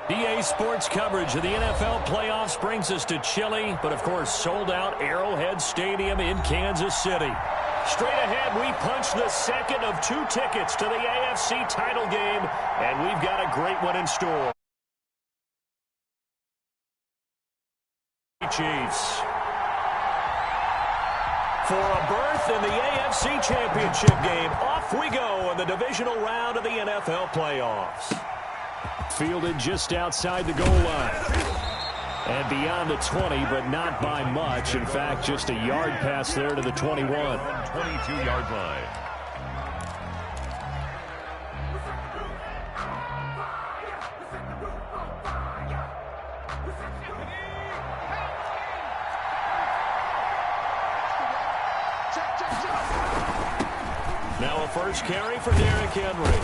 EA Sports coverage of the NFL playoffs brings us to chilly, but of course sold-out Arrowhead Stadium in Kansas City. Straight ahead, we punch the second of 2 tickets to the AFC title game, and we've got a great one in store. Chiefs. For a berth in the AFC Championship game, off we go in the divisional round of the NFL playoffs. Fielded just outside the goal line. And beyond the 20, but not by much. In fact, just a yard pass there to the 21. 22-yard line. Now a first carry for Derrick Henry.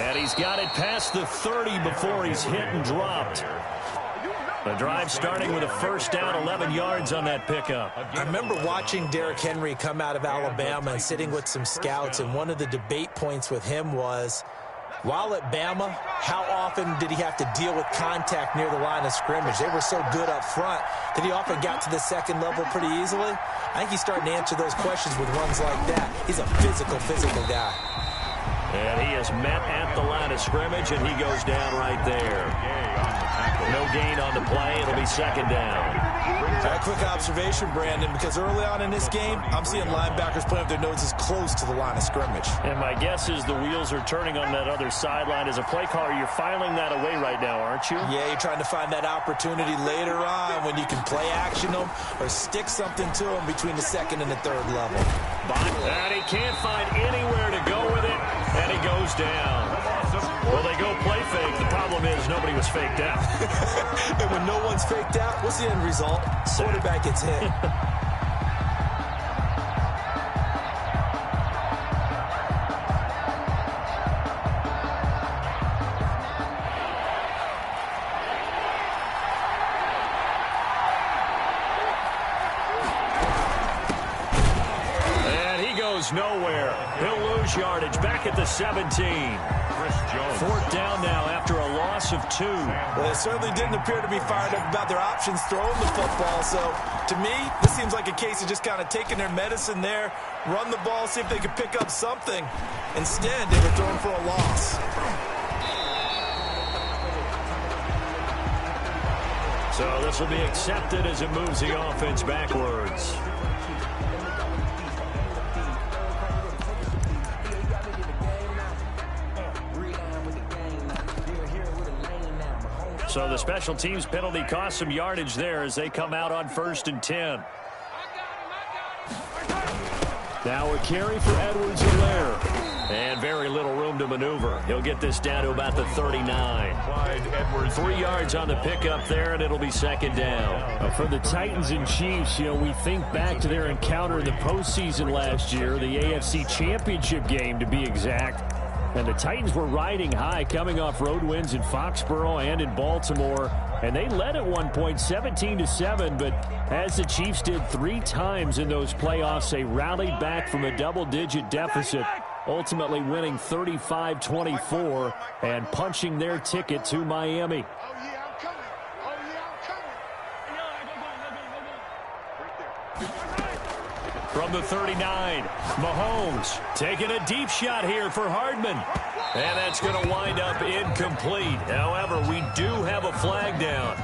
And he's got it past the 30 before he's hit and dropped. The drive starting with a first down, 11 yards on that pickup. I remember watching Derrick Henry come out of Alabama and sitting with some scouts, and one of the debate points with him was, while at Bama, how often did he have to deal with contact near the line of scrimmage? They were so good up front that he often got to the second level pretty easily. I think he's starting to answer those questions with runs like that. He's a physical guy. And he is met at the line of scrimmage, and he goes down right there. No gain on the play. It'll be second down. A quick observation, Brandon, because early on in this game, I'm seeing linebackers putting up their noses close to the line of scrimmage. And my guess is the wheels are turning on that other sideline. As a play caller, you're filing that away right now, aren't you? Yeah, you're trying to find that opportunity later on when you can play action them or stick something to them between the second and the third level. And he can't find anywhere to go with it, and he goes down. Well, they go play fake. The problem is nobody was faked out. And when no one's faked out, what's the end result? Quarterback gets hit. And he goes nowhere. He'll lose yardage back at the 17. Fourth down now after a loss of 2. Well, they certainly didn't appear to be fired up about their options throwing the football. So, to me, this seems like a case of just kind of taking their medicine there, run the ball, see if they could pick up something. Instead, they were throwing for a loss. So this will be accepted as it moves the offense backwards. So the special teams penalty cost some yardage there as they come out on 1st and 10. Now a carry for Edwards-Helaire. And very little room to maneuver. He'll get this down to about the 39. 3 yards on the pickup there, and it'll be second down. For the Titans and Chiefs, we think back to their encounter in the postseason last year, the AFC Championship game to be exact. And the Titans were riding high, coming off road wins in Foxborough and in Baltimore. And they led at one point 17-7, but as the Chiefs did 3 times in those playoffs, they rallied back from a double-digit deficit, ultimately winning 35-24 and punching their ticket to Miami. From the 39, Mahomes taking a deep shot here for Hardman. And that's going to wind up incomplete. However, we do have a flag down.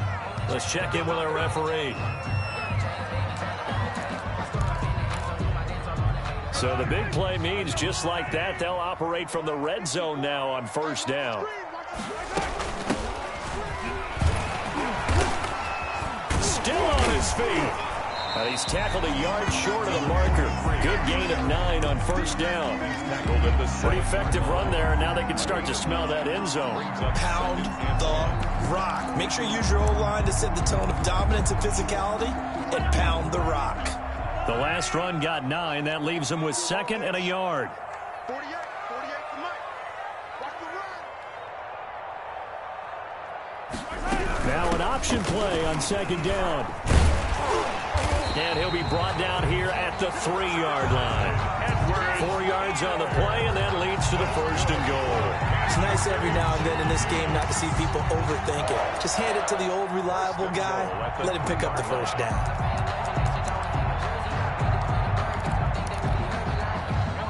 Let's check in with our referee. So the big play means just like that, they'll operate from the red zone now on 1st down. Still on his feet. He's tackled a yard short of the marker. Good gain of 9 on 1st down. Pretty effective run there, and now they can start to smell that end zone. Pound the rock. Make sure you use your O-line to set the tone of dominance and physicality, and pound the rock. The last run got 9. That leaves them with 2nd and a yard. 48 for Mike. Watch the run. Now an option play on 2nd down. And he'll be brought down here at the 3-yard line. 4 yards on the play, and that leads to the 1st and goal. It's nice nice every now and then in this game not to see people overthink it. Just hand it to the old reliable guy. Let him pick up the first down.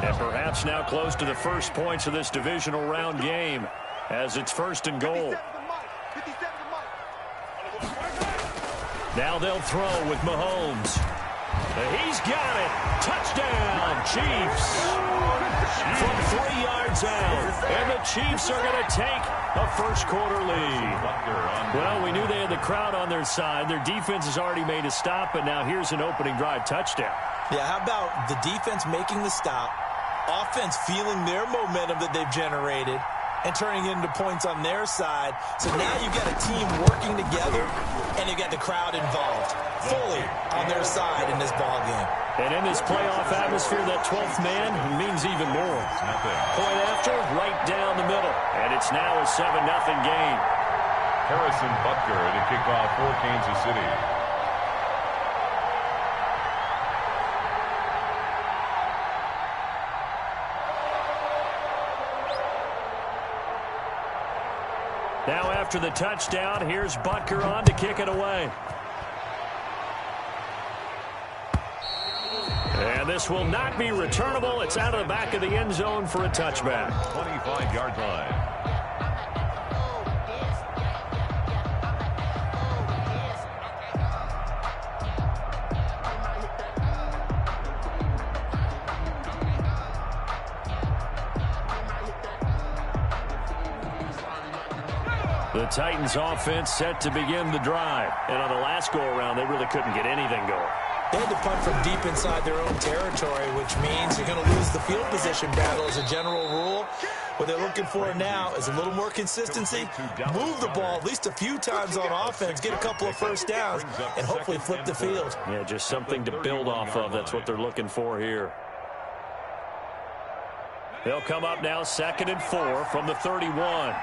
And perhaps now close to the first points of this divisional round game as it's 1st and goal. Now they'll throw with Mahomes. He's got it. Touchdown, Chiefs. From 3 yards out. And the Chiefs are going to take a first-quarter lead. Well, we knew they had the crowd on their side. Their defense has already made a stop, and now here's an opening drive touchdown. Yeah, how about the defense making the stop, offense feeling their momentum that they've generated, and turning it into points on their side. So now you've got a team working together, and you've got the crowd involved fully on their side in this ballgame. And in this playoff atmosphere, that 12th man means even more. Point after, right down the middle. And it's now a 7-0 game. Harrison Butker to kick off for Kansas City. Now after the touchdown, here's Butker on to kick it away. And this will not be returnable. It's out of the back of the end zone for a touchback. 25-yard line. The Titans offense set to begin the drive. And on the last go-around, they really couldn't get anything going. They had to punt from deep inside their own territory, which means you're going to lose the field position battle as a general rule. What they're looking for now is a little more consistency, move the ball at least a few times on offense, get a couple of first downs, and hopefully flip the field. Yeah, just something to build off of. That's what they're looking for here. They'll come up now 2nd and 4 from the 31.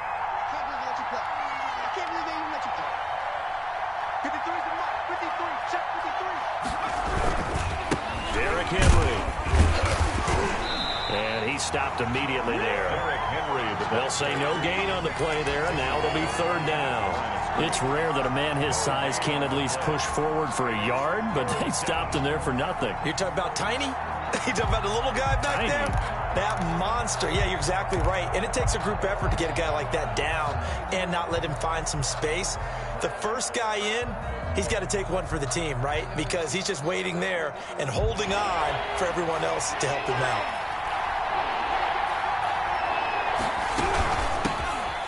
Derrick Henry. And he stopped immediately there. They'll say no gain on the play there, and now it'll be 3rd down. It's rare that a man his size can at least push forward for a yard, but they stopped him there for nothing. You're talking about tiny? You're talking about the little guy back there? That monster. Yeah, you're exactly right. And it takes a group effort to get a guy like that down and not let him find some space. The first guy in, he's got to take one for the team, right? Because he's just waiting there and holding on for everyone else to help him out.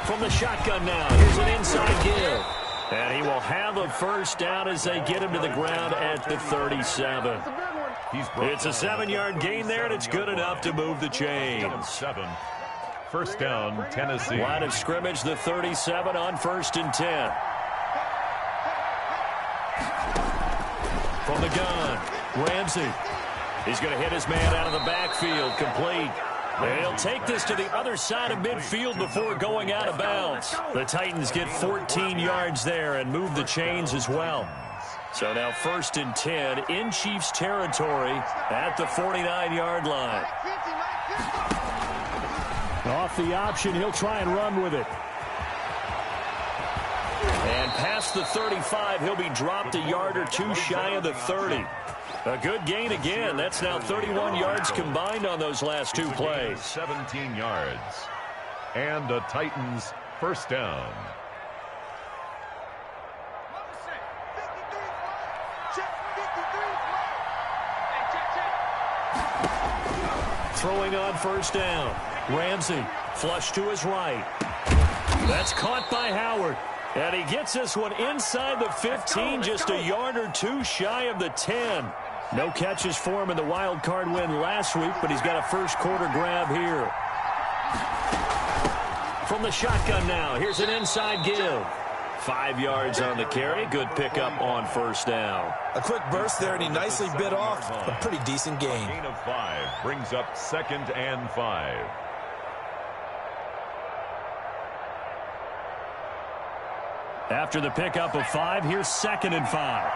From the shotgun now, here's an inside give. And he will have a first down as they get him to the ground at the 37. It's a 7-yard gain there, and it's good enough to move the chains. 7. First down, Tennessee. Line of scrimmage, the 37 on 1st and 10. From the gun, Ramsey. He's going to hit his man out of the backfield, complete. They'll take this to the other side of midfield before going out of bounds. The Titans get 14 yards there and move the chains as well. So now 1st and 10 in Chiefs territory at the 49-yard line. Off the option, he'll try and run with it. And past the 35, he'll be dropped a yard or two shy of the 30. A good gain again. That's now 31 yards combined on those last 2 plays. 17 yards. And the Titans first down. Throwing on first down. Ramsey, flush to his right. That's caught by Howard. And he gets this one inside the 15, just a yard or two shy of the 10. No catches for him in the wild card win last week, but he's got a first quarter grab here. From the shotgun now, here's an inside give. 5 yards on the carry. Good pickup on first down. A quick burst there, and he nicely bit off a pretty decent gain. Gain of 5 brings up 2nd and 5. After the pickup of 5, here's 2nd and 5.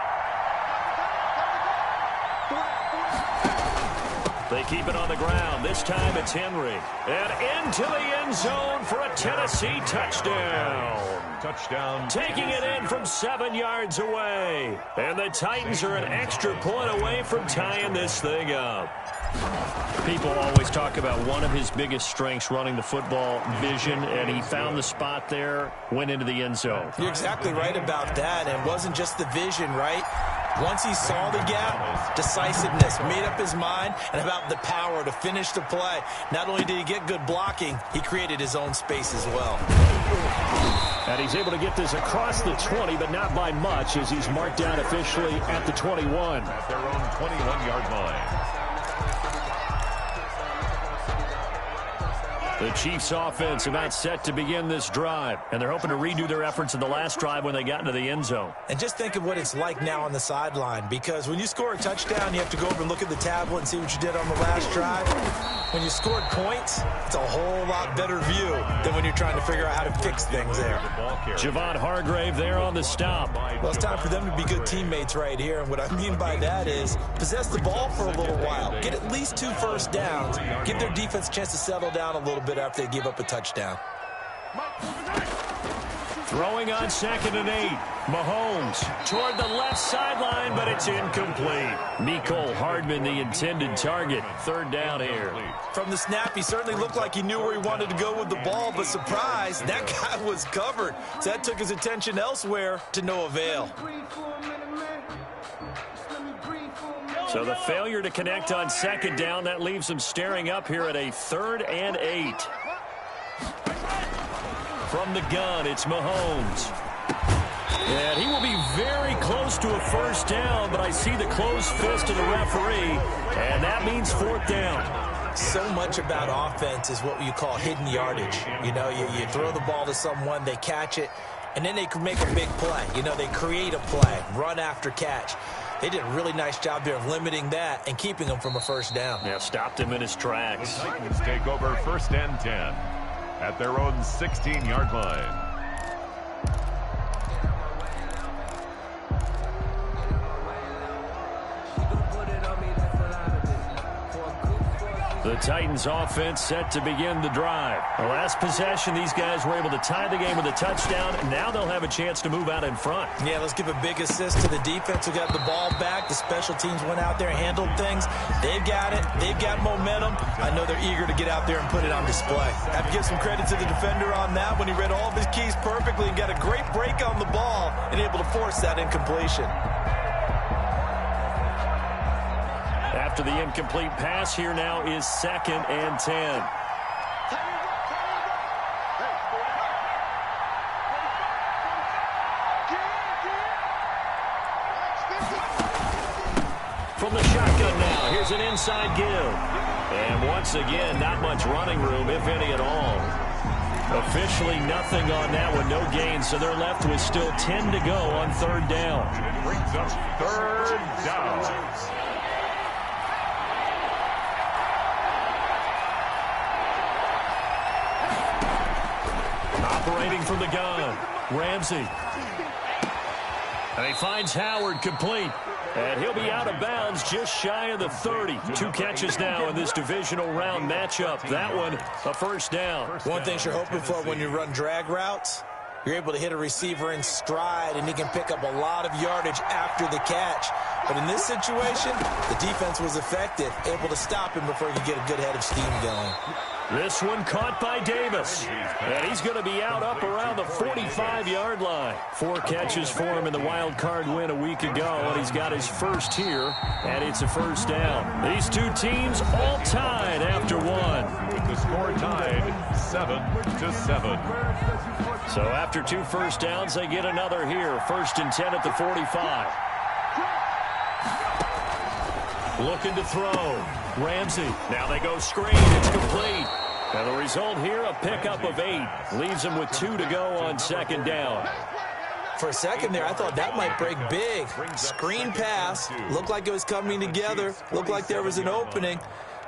They keep it on the ground. This time it's Henry. And into the end zone for a Tennessee touchdown. Touchdown. Taking it in from 7 yards away. And the Titans are an extra point away from tying this thing up. People always talk about one of his biggest strengths running the football, vision, and he found the spot there, went into the end zone. You're exactly right about that, and it wasn't just the vision, right? Once he saw the gap, decisiveness, made up his mind, and about the power to finish the play. Not only did he get good blocking, he created his own space as well. And he's able to get this across the 20, but not by much, as he's marked down officially at the 21. At their own 21-yard line. The Chiefs offense about set to begin this drive, and they're hoping to redo their efforts in the last drive when they got into the end zone. And just think of what it's like now on the sideline, because when you score a touchdown, you have to go over and look at the tablet and see what you did on the last drive. When you scored points, it's a whole lot better view than when you're trying to figure out how to fix things there. Javon Hargrave there on the stop. Well, it's time for them to be good teammates right here, and what I mean by that is possess the ball for a little while, get at least 2 first downs, give their defense a chance to settle down a little bit after they give up a touchdown. Throwing on 2nd and 8. Mahomes toward the left sideline, but it's incomplete. Mecole Hardman, the intended target. 3rd down here. From the snap, he certainly looked like he knew where he wanted to go with the ball, but surprise, that guy was covered. So that took his attention elsewhere to no avail. So the failure to connect on 2nd down, that leaves him staring up here at a 3rd and 8. From the gun, it's Mahomes. And he will be very close to a first down, but I see the closed fist of the referee, and that means 4th down. So much about offense is what you call hidden yardage. You know, you throw the ball to someone, they catch it, and then they can make a big play. You know, they create a play, run after catch. They did a really nice job there of limiting that and keeping him from a first down. Yeah, stopped him in his tracks. The Titans take over 1st and 10 at their own 16-yard line. The Titans offense set to begin the drive. The last possession, these guys were able to tie the game with a touchdown. Now they'll have a chance to move out in front. Yeah, let's give a big assist to the defense who got the ball back. The special teams went out there and handled things. They've got it. They've got momentum. I know they're eager to get out there and put it on display. I have to give some credit to the defender on that when he read all of his keys perfectly and got a great break on the ball and able to force that incompletion. After the incomplete pass, here now is 2nd and 10. From the shotgun now, here's an inside give. And once again, not much running room, if any at all. Officially nothing on that one, no gain, so they're left with still 10 to go on 3rd down. It brings up 3rd down. Operating from the gun, Ramsey. And he finds Howard complete. And he'll be out of bounds just shy of the 30. 2 catches now in this divisional round matchup. That one, a first down. One thing you're hoping for when you run drag routes, you're able to hit a receiver in stride, and he can pick up a lot of yardage after the catch. But in this situation, the defense was effective, able to stop him before he could get a good head of steam going. This one caught by Davis. And he's going to be out up around the 45-yard line. 4 catches for him in the wild card win a week ago, and he's got his first here, and it's a first down. These 2 teams all tied after 1. With the score tied 7-7. So after 2 first downs, they get another here. 1st and 10 at the 45. Looking to throw. Ramsey. Now they go screen. It's complete. And the result here, a pickup of 8. Leaves them with 2 to go on 2nd down. For a second there, I thought that might break big. Screen pass. Looked like it was coming together. Looked like there was an opening.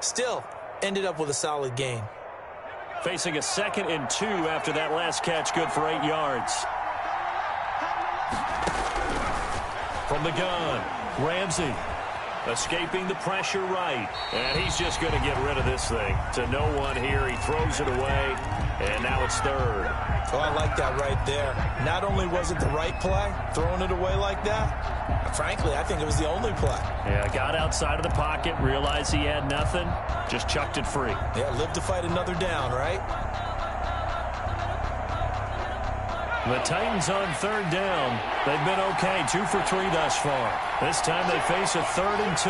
Still, ended up with a solid gain. Facing a 2nd and 2 after that last catch, good for 8 yards. From the gun, Ramsey. Escaping the pressure right. And he's just going to get rid of this thing. To no one here. He throws it away. And now it's third. Oh, I like that right there. Not only was it the right play, throwing it away like that, frankly, I think it was the only play. Yeah, got outside of the pocket, realized he had nothing, just chucked it free. Yeah, live to fight another down, right? The Titans on third down. They've been okay, 2 for 3 thus far. This time they face a 3rd and 2.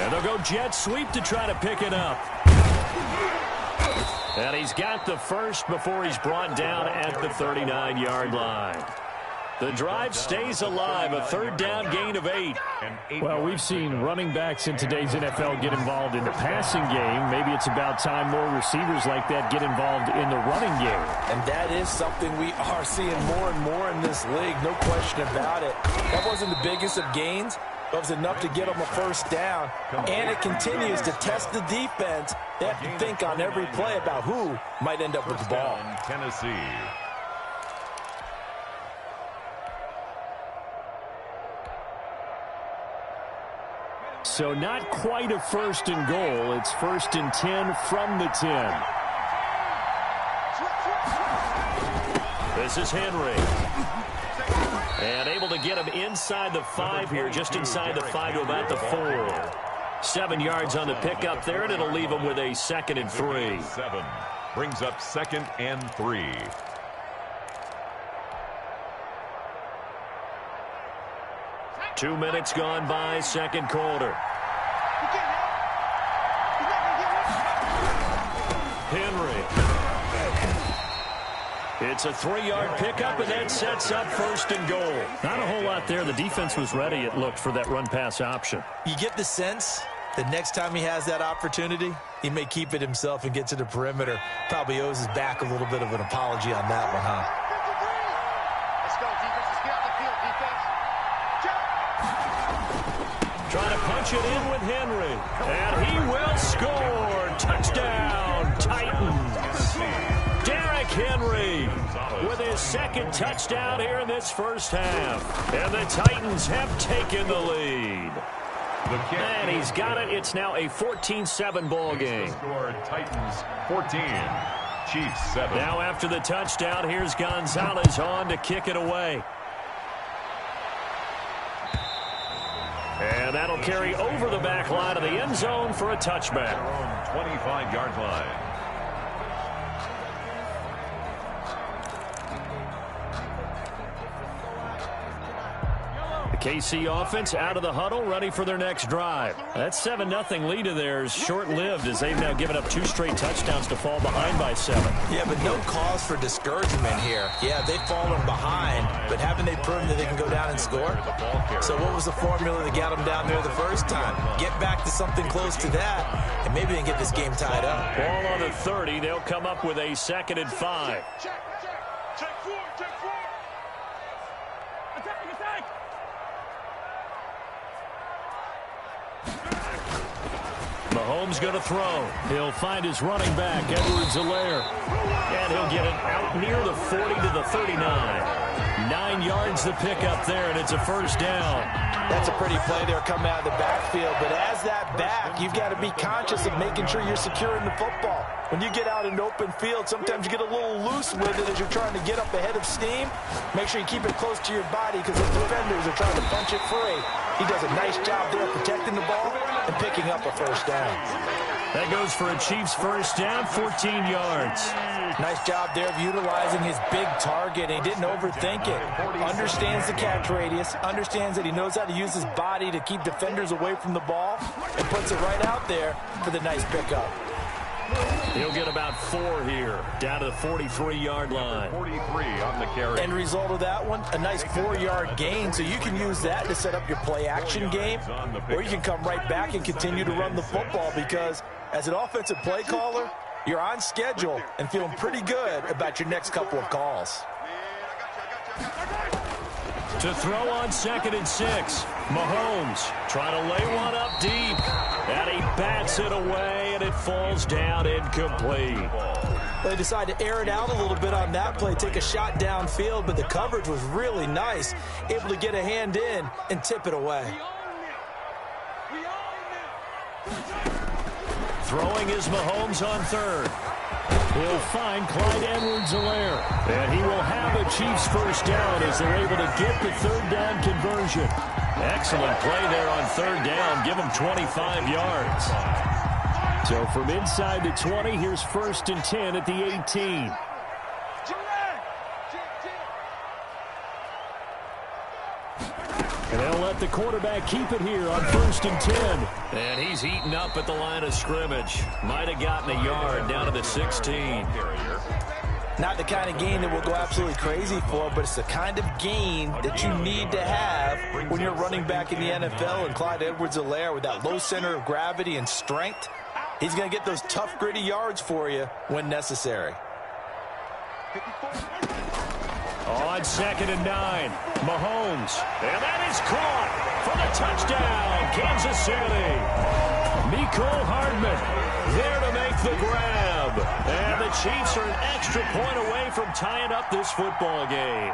And they'll go jet sweep to try to pick it up. And he's got the first before he's brought down at the 39-yard line. The drive stays alive, a 3rd down gain of 8. Well, we've seen running backs in today's NFL get involved in the passing game. Maybe it's about time more receivers like that get involved in the running game. And that is something we are seeing more and more in this league, no question about it. That wasn't the biggest of gains, but it was enough to get them a first down. And it continues to test the defense. They have to think on every play about who might end up with the ball. Tennessee. So not quite a 1st and goal. It's 1st and 10 from the 10. This is Henry. And able to get him inside the 5 here, just inside the 5 to about the 4. 7 yards on the pickup there, and it'll leave him with a 2nd and 3. 7 brings up 2nd and 3. Two minutes gone by, second quarter. Henry. It's a 3-yard pickup, and that sets up 1st and goal. Not a whole lot there. The defense was ready, it looked, for that run-pass option. You get the sense that next time he has that opportunity, he may keep it himself and get to the perimeter. Probably owes his back a little bit of an apology on that one, huh? Let's go, defense. Let's get out the field, defense. Trying to punch it in with Henry. And he will score. Touchdown, Titans. Derrick Henry with his 2nd touchdown here in this first half. And the Titans have taken the lead. And he's got it. It's now a 14-7 ball game. Score Titans 14, Chiefs 7. Now after the touchdown, here's Gonzalez on to kick it away. And that'll carry over the back line of the end zone for a touchback. 25-yard line. KC offense out of the huddle, ready for their next drive. That 7-0 lead of theirs short-lived as they've now given up 2 straight touchdowns to fall behind by 7. Yeah, but no cause for discouragement here. Yeah, they've fallen behind, but haven't they proven that they can go down and score? So what was the formula that got them down there the first time? Get back to something close to that, and maybe they can get this game tied up. Ball on the 30. They'll come up with a 2nd and 5. Check 4, check 4. Attack, attack. Mahomes going to throw. He'll find his running back, Edwards-Helaire. And he'll get it out near the 40 to the 39. 9 yards the pickup there, and it's a 1st down. That's a pretty play there coming out of the backfield. But as that back, you've got to be conscious of making sure you're securing the football. When you get out in open field, sometimes you get a little loose with it as you're trying to get up ahead of steam. Make sure you keep it close to your body because the defenders are trying to punch it free. He does a nice job there protecting the ball and picking up a 1st down. That goes for a Chiefs 1st down, 14 yards. Nice job there of utilizing his big target. He didn't overthink it. Understands the catch radius. Understands that he knows how to use his body to keep defenders away from the ball. And puts it right out there for the nice pickup. He'll get about 4 here, down to the 43-yard line. 43 on the carry. End result of that one, a nice 4-yard gain, so you can use that to set up your play-action game, or you can come right back and continue to run the football because as an offensive play caller, you're on schedule and feeling pretty good about your next couple of calls. To throw on 2nd and 6. Mahomes trying to lay one up deep. And he bats it away, and it falls down incomplete. They decide to air it out a little bit on that play, take a shot downfield, but the coverage was really nice. Able to get a hand in and tip it away. Throwing is Mahomes on third. He'll find Clyde Edwards-Helaire. And he will have the Chiefs first down as they're able to get the third down conversion. Excellent play there on third down. Give him 25 yards. So from inside the 20, here's 1st and 10 at the 18. And they'll let the quarterback keep it here on 1st and 10. And he's eaten up at the line of scrimmage. Might have gotten a yard down to the 16. Not the kind of gain that we'll go absolutely crazy for, but it's the kind of gain that you need to have when you're running back in the NFL. And Clyde Edwards-Helaire, with that low center of gravity and strength, he's going to get those tough, gritty yards for you when necessary. On 2nd and 9, Mahomes. And that is caught for the touchdown, Kansas City. Mecole Hardman there to make the grab. And the Chiefs are an extra point away from tying up this football game.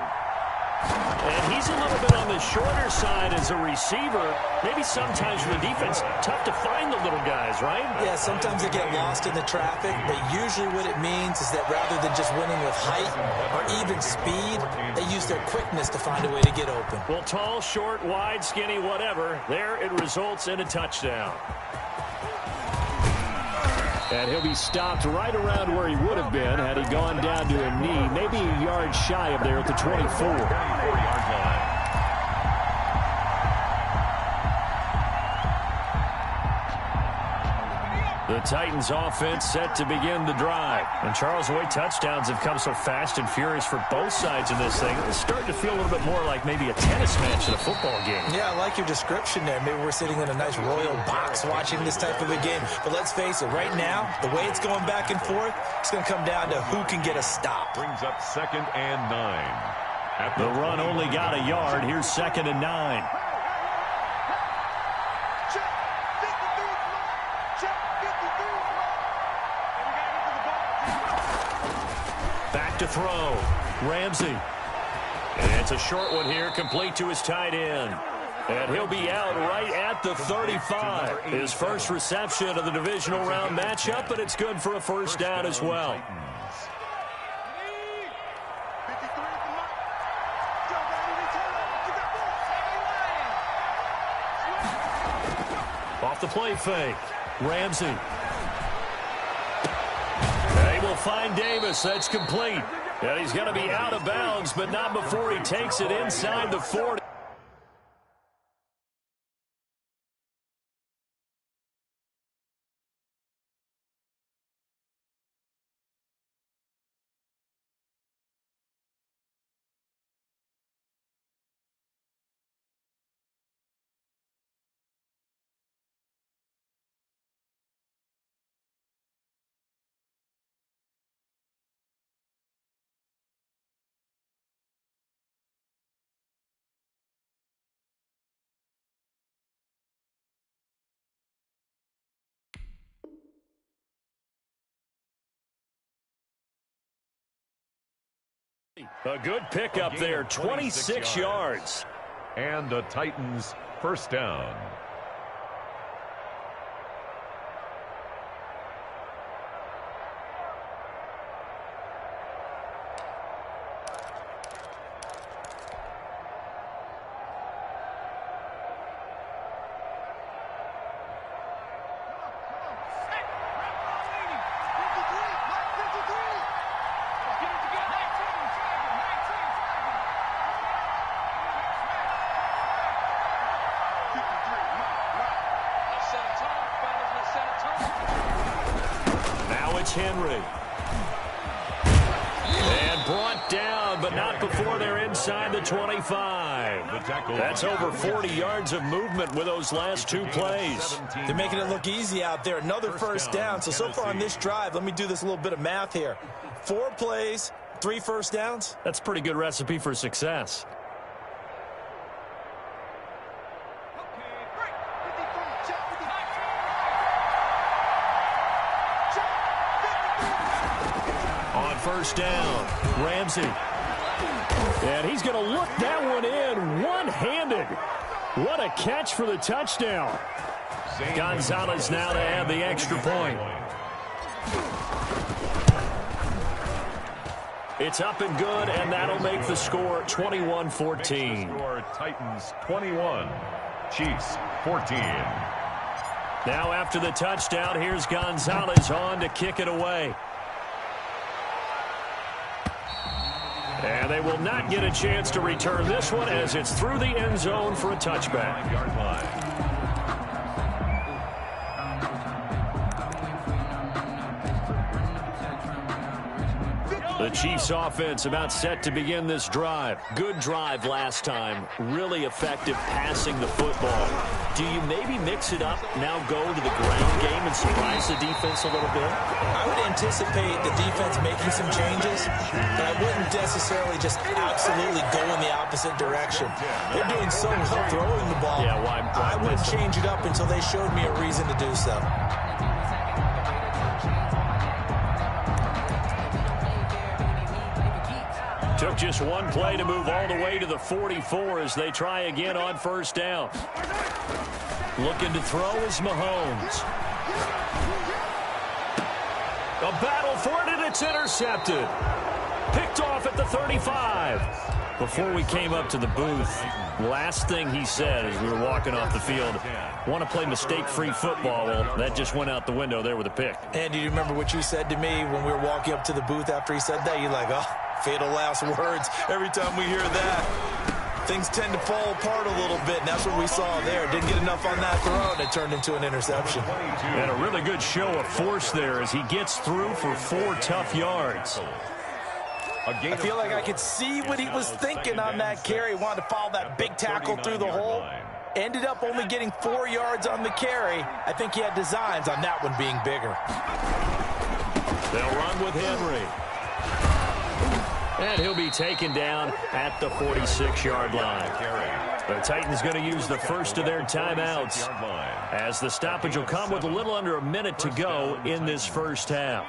And he's a little bit on the shorter side as a receiver. Maybe sometimes for the defense, tough to find the little guys, right? Yeah, sometimes they get lost in the traffic, but usually what it means is that rather than just winning with height or even speed, they use their quickness to find a way to get open. Well, tall, short, wide, skinny, whatever, there it results in a touchdown. And he'll be stopped right around where he would have been had he gone down to a knee, maybe a yard shy of there at the 24. 4-yard line. The Titans offense set to begin the drive. And Charles, the way touchdowns have come so fast and furious for both sides of this thing, it's starting to feel a little bit more like maybe a tennis match in a football game. Yeah, I like your description there. Maybe we're sitting in a nice royal box watching this type of a game. But let's face it, right now, the way it's going back and forth, it's going to come down to who can get a stop. Brings up 2nd and 9. The run only got a yard. Here's 2nd and 9. Back to throw. Ramsey. And it's a short one here, complete to his tight end. And he'll be out right at the 35. His first reception of the divisional round matchup, but it's good for a first down as well. Off the play fake. Ramsey. They will find Davis. That's complete. And he's going to be out of bounds, but not before he takes it inside the 40. A good pickup there, 26 yards. And the Titans first down. Henry. And brought down, but not before they're inside the 25. That's over 40 yards of movement with those last two plays. They're making it look easy out there. Another first down. So far on this drive, let me do this little bit of math here. 4 plays, 3 first downs. That's a pretty good recipe for success. First down, Ramsey. And he's going to look that one in one-handed. What a catch for the touchdown. Gonzalez now to add the extra point. It's up and good, and that'll make the score 21-14. Score Titans 21, Chiefs 14. Now after the touchdown, here's Gonzalez on to kick it away. And they will not get a chance to return this one as it's through the end zone for a touchback. Yard line. The Chiefs offense about set to begin this drive. Good drive last time. Really effective passing the football. Do you maybe mix it up, now go to the ground game and surprise the defense a little bit? I would anticipate the defense making some changes, but I wouldn't necessarily just absolutely go in the opposite direction. They're doing so well throwing the ball. Yeah, I wouldn't change it up until they showed me a reason to do so. Took just one play to move all the way to the 44 as they try again on first down. Looking to throw is Mahomes. A battle for it, and it's intercepted. Picked off at the 35. Before we came up to the booth, last thing he said as we were walking off the field, want to play mistake-free football. Well, that just went out the window there with a pick. And do you remember what you said to me when we were walking up to the booth after he said that? You're like, oh, fatal last words. Every time we hear that, things tend to fall apart a little bit, and that's what we saw there. Didn't get enough on that throw, and it turned into an interception. And a really good show of force there as he gets through for 4 tough yards. I feel like I could see what he was thinking on that carry. Wanted to follow that big tackle through the hole. Ended up only getting 4 yards on the carry. I think he had designs on that one being bigger. They'll run with Henry. And he'll be taken down at the 46-yard line. The Titans going to use the first of their timeouts as the stoppage will come with a little under a minute to go in this first half.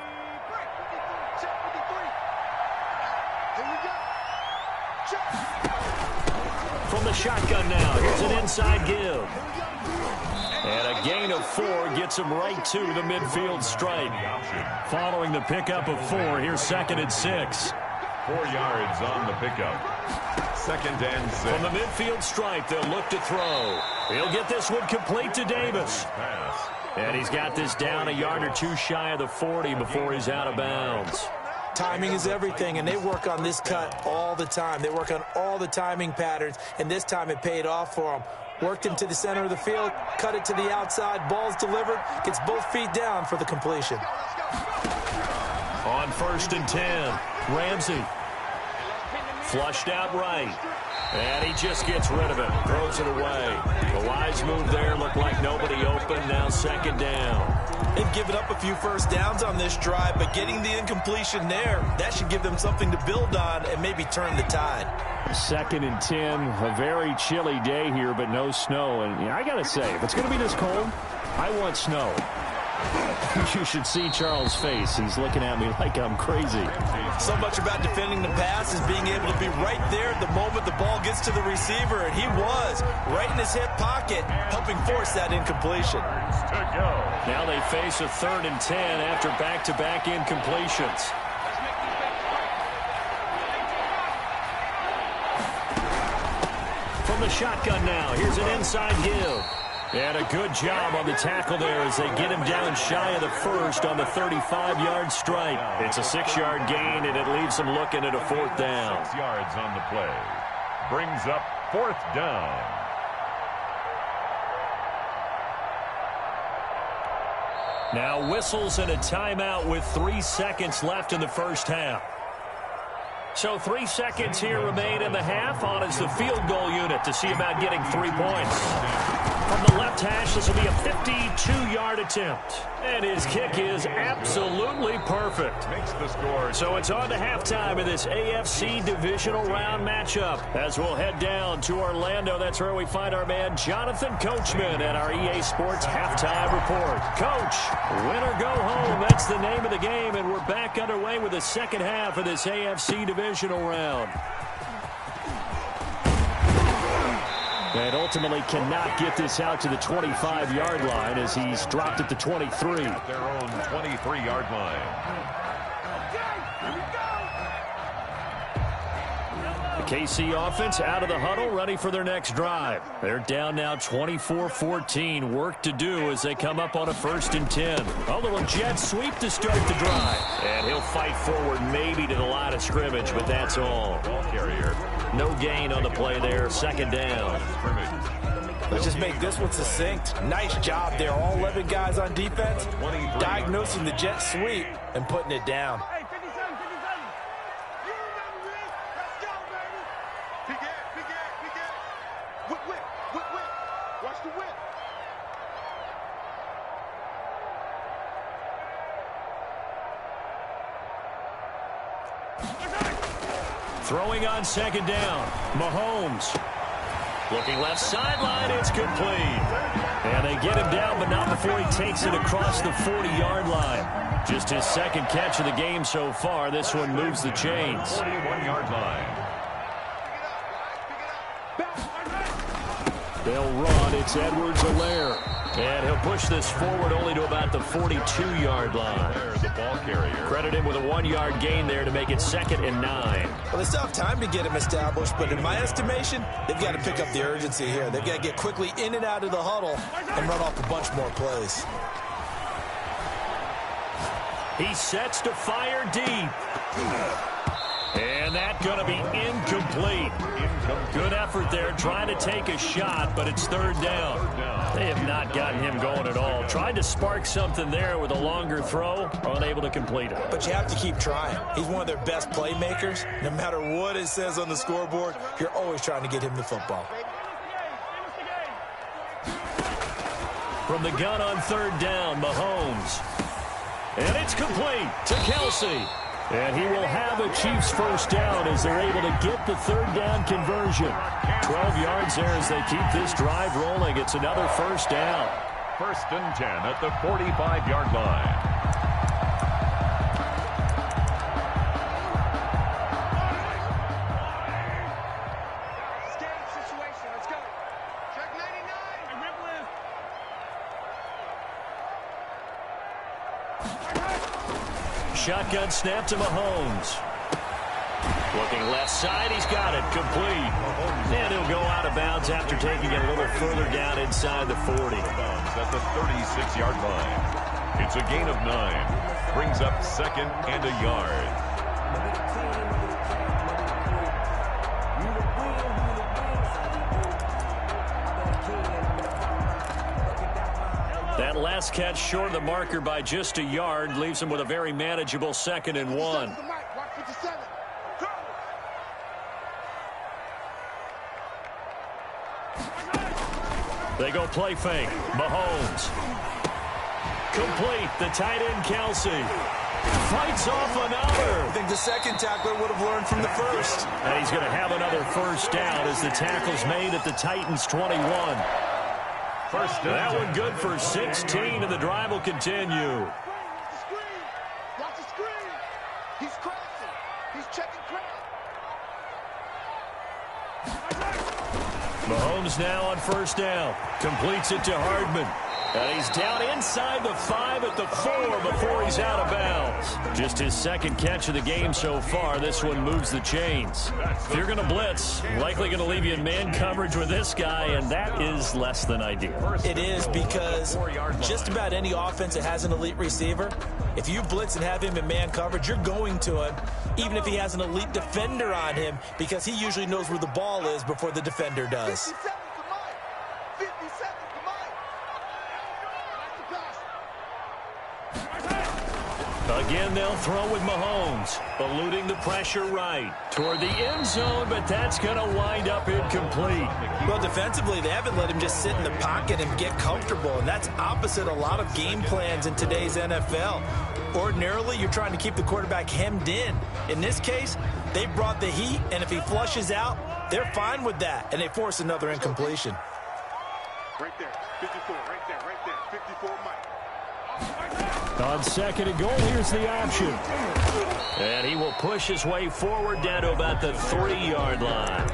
From the shotgun now, here's an inside give. And a gain of 4 gets him right to the midfield stripe. Following the pickup of 4, here's 2nd and 6. 4 yards on the pickup. 2nd and 6. From the midfield stripe, they'll look to throw. He'll get this one complete to Davis. And he's got this down a yard or 2 shy of the 40 before he's out of bounds. Timing is everything, and they work on this cut all the time. They work on all the timing patterns, and this time it paid off for them. Worked him to the center of the field, cut it to the outside, ball's delivered, gets both feet down for the completion. On 1st and 10, Ramsey. Flushed out right. And he just gets rid of it. Throws it away. The wise move there. Looked like nobody open. Now 2nd down. They've given up a few first downs on this drive, but getting the incompletion there, that should give them something to build on and maybe turn the tide. 2nd and 10. A very chilly day here, but no snow. And I got to say, if it's going to be this cold, I want snow. You should see Charles' face. He's looking at me like I'm crazy. So much about defending the pass is being able to be right there at the moment the ball gets to the receiver, and he was right in his hip pocket, helping force that incompletion. Now they face a 3rd and 10 after back-to-back incompletions. From the shotgun now, here's an inside give. And a good job on the tackle there as they get him down shy of the 1st on the 35-yard stripe. It's a 6-yard gain, and it leaves them looking at a 4th down. 6 yards on the play. Brings up 4th down. Now whistles and a timeout with 3 seconds left in the first half. So 3 seconds here remain in the half. On is the field goal unit to see about getting 3 points. From the left hash, this will be a 52-yard attempt. And his kick is absolutely perfect. Makes the score. So it's on to halftime of this AFC divisional round matchup. As we'll head down to Orlando, that's where we find our man Jonathan Coachman at our EA Sports Halftime Report. Coach, win or go home, that's the name of the game, and we're back underway with the second half of this AFC divisional round. And ultimately cannot get this out to the 25-yard line as he's dropped at the 23. At their own 23-yard line. The KC offense out of the huddle, ready for their next drive. They're down now 24-14. Work to do as they come up on a 1st and 10. A little jet sweep to start the drive. And he'll fight forward maybe to the line of scrimmage, but that's all. Ball carrier. No gain on the play there. 2nd down. Let's just make this one succinct. Nice job there. All 11 guys on defense diagnosing the jet sweep and putting it down. Throwing on 2nd down. Mahomes. Looking left sideline. It's complete. And they get him down, but not before he takes it across the 40-yard line. Just his 2nd catch of the game so far. This one moves the chains. 41-yard line. They'll run. It's Edwards-Helaire. And he'll push this forward only to about the 42-yard line. There's the ball carrier. Credit him with a 1-yard gain there to make it 2nd and 9. Well, they still have time to get him established, but in my estimation, they've got to pick up the urgency here. They've got to get quickly in and out of the huddle and run off a bunch more plays. He sets to fire deep. And that's going to be incomplete. Good effort there trying to take a shot, but it's 3rd down. They have not gotten him going at all. Tried to spark something there with a longer throw, unable to complete it. But you have to keep trying. He's one of their best playmakers. No matter what it says on the scoreboard, you're always trying to get him the football. From the gun on 3rd down, Mahomes. And it's complete to Kelsey. And he will have a Chiefs 1st down as they're able to get the 3rd down conversion. 12 yards there as they keep this drive rolling. It's another 1st down. 1st and 10 at the 45-yard line. Shotgun snap to Mahomes. Looking left side, he's got it, complete. And he'll go out of bounds after taking it a little further down inside the 40. At the 36-yard line. It's a gain of 9. Brings up 2nd and a yard. That last catch short of the marker by just a yard leaves him with a very manageable 2nd and 1. They go play fake. Mahomes. Complete. The tight end, Kelsey. Fights off another. I think the 2nd tackler would have learned from the 1st. And he's going to have another 1st down as the tackle's made at the Titans' 21. That one good for 16, and the drive will continue. Watch the screen. He's crossing. He's checking crowd. Mahomes now on 1st down. Completes it to Hardman. And he's down inside the 5 at the 4 before he's out of bounds. Just his 2nd catch of the game so far. This one moves the chains. If you're going to blitz, likely going to leave you in man coverage with this guy, and that is less than ideal. It is, because just about any offense that has an elite receiver, if you blitz and have him in man coverage, you're going to him, even if he has an elite defender on him, because he usually knows where the ball is before the defender does. 50 seconds to Mike. 50 seconds to Mike. Again, they'll throw with Mahomes, eluding the pressure right toward the end zone, but that's going to wind up incomplete. Well, defensively, they haven't let him just sit in the pocket and get comfortable, and that's opposite a lot of game plans in today's NFL. Ordinarily, you're trying to keep the quarterback hemmed in. In this case, they brought the heat, and if he flushes out, they're fine with that, and they force another incompletion. Right there. 54. Right there. 54 Mike. On 2nd and goal, here's the option. And he will push his way forward down to about the 3-yard line.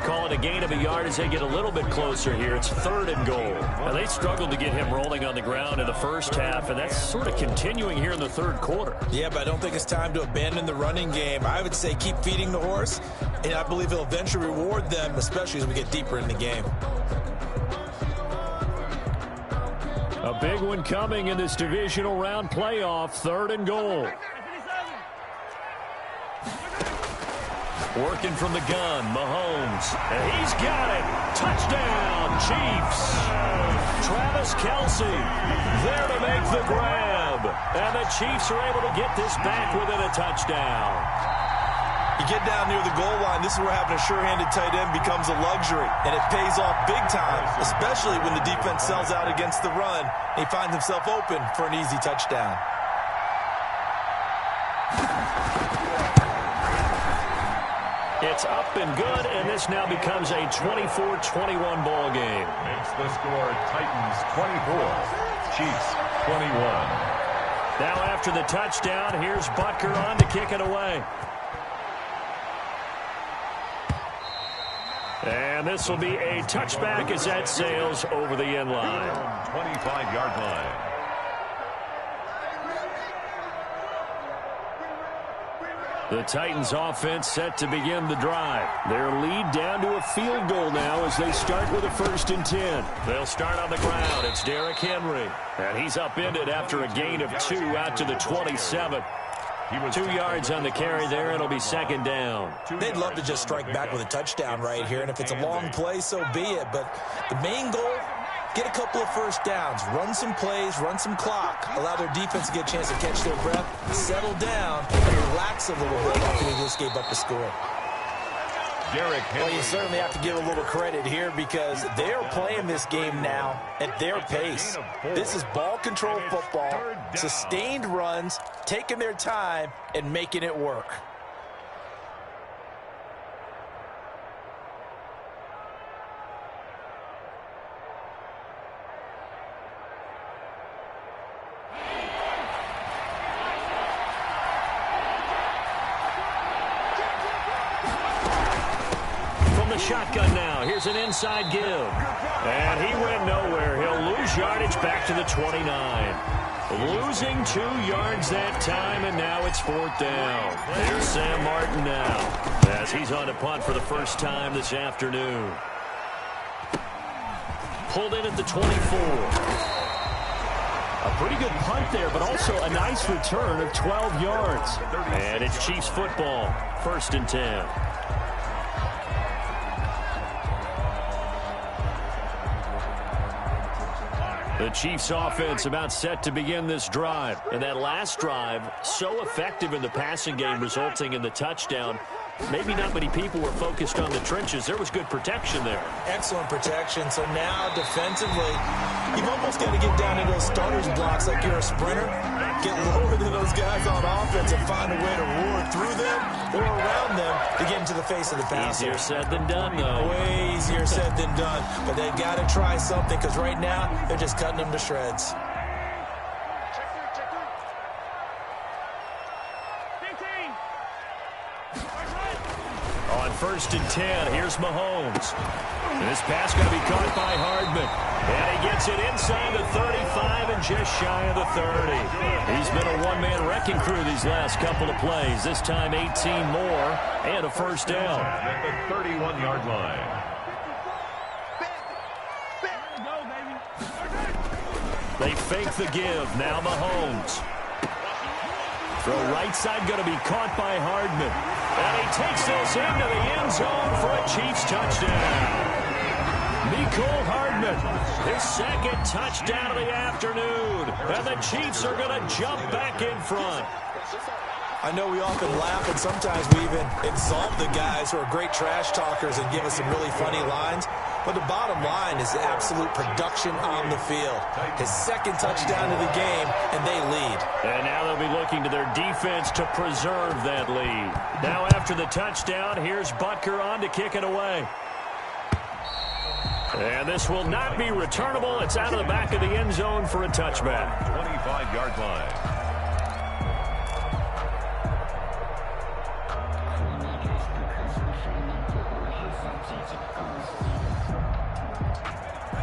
Call it a gain of a yard as they get a little bit closer here. It's 3rd and goal. Now, they struggled to get him rolling on the ground in the first half, and that's sort of continuing here in the 3rd quarter. Yeah, but I don't think it's time to abandon the running game. I would say keep feeding the horse, and I believe he'll eventually reward them, especially as we get deeper in the game. A big one coming in this divisional round playoff, 3rd and goal. Working from the gun, Mahomes. And he's got it. Touchdown, Chiefs. Travis Kelce there to make the grab. And the Chiefs are able to get this back within a touchdown. You get down near the goal line, this is where having a sure-handed tight end becomes a luxury. And it pays off big time, especially when the defense sells out against the run. And he finds himself open for an easy touchdown. It's up and good, and this now becomes a 24-21 ball game. Makes the score Titans 24, Chiefs 21. Now after the touchdown, here's Butker on to kick it away. And this will be a touchback as that sails over the end line. 25-yard line. The Titans offense set to begin the drive. Their lead down to a field goal now as they start with a 1st and 10. They'll start on the ground. It's Derrick Henry. And he's upended after a gain of 2 out to the 27. 2 yards on the carry there. It'll be 2nd down. They'd love to just strike back with a touchdown right here, and if it's a long play, so be it. But the main goal, get a couple of first downs, run some plays, run some clock, allow their defense to get a chance to catch their breath, settle down, and relax a little bit after they just gave up the score. Well, you certainly have to give a little credit here because they're playing this game now at their pace. This is ball control football, sustained runs, taking their time, and making it work. Shotgun now. Here's an inside give. And he went nowhere. He'll lose yardage back to the 29. Losing 2 yards that time, and now it's 4th down. There's Sam Martin now as he's on to punt for the first time this afternoon. Pulled in at the 24. A pretty good punt there, but also a nice return of 12 yards. And it's Chiefs football, 1st and 10. The Chiefs offense about set to begin this drive. And that last drive, so effective in the passing game, resulting in the touchdown. Maybe not many people were focused on the trenches. There was good protection there. Excellent protection. So now defensively, you've almost got to get down into those starters blocks like you're a sprinter. Get lower than those guys on offense and find a way to roar through them or around them to get into the face of the passer. Easier said than done, though. Way easier said than done. But they've got to try something because right now they're just cutting them to shreds. On 1st and 10, here's Mahomes. This pass going to be caught by Hardman. And he gets it inside the 35 and just shy of the 30. He's been a one-man wrecking crew these last couple of plays. This time 18 more and a 1st down. At the 31-yard line. They fake the give. Now Mahomes. Throw right side going to be caught by Hardman. And he takes this into the end zone for a Chiefs touchdown. Mecole Hardman, his 2nd touchdown of the afternoon. And the Chiefs are going to jump back in front. I know we often laugh and sometimes we even insult the guys who are great trash talkers and give us some really funny lines. But the bottom line is the absolute production on the field. His 2nd touchdown of the game, and they lead. And now they'll be looking to their defense to preserve that lead. Now after the touchdown, here's Butker on to kick it away. And this will not be returnable. It's out of the back of the end zone for a touchback. 25-yard line.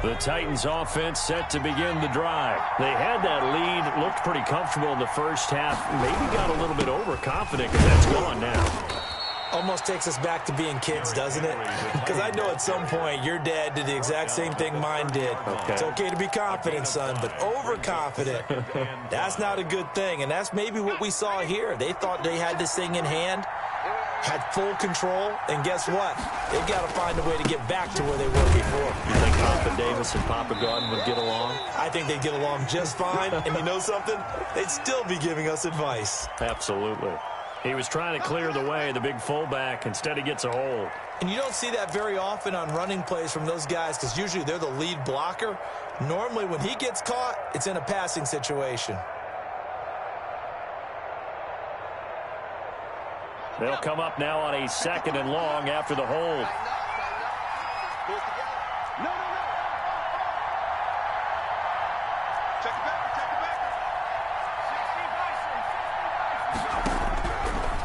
The Titans offense set to begin the drive. They had that lead, looked pretty comfortable in the first half, maybe got a little bit overconfident because that's gone now. Almost takes us back to being kids, doesn't it? Because I know at some point your dad did the exact same thing mine did. Okay. It's okay to be confident, son, but overconfident, that's not a good thing. And that's maybe what we saw here. They thought they had this thing in hand, had full control, and guess what? They've got to find a way to get back to where they were before. You think Papa Davis and Papa Gordon would get along? I think they'd get along just fine. And you know something? They'd still be giving us advice. Absolutely. He was trying to clear the way, the big fullback. Instead, he gets a hold. And you don't see that very often on running plays from those guys because usually they're the lead blocker. Normally, when he gets caught, it's in a passing situation. They'll come up now on a 2nd and long after the hold.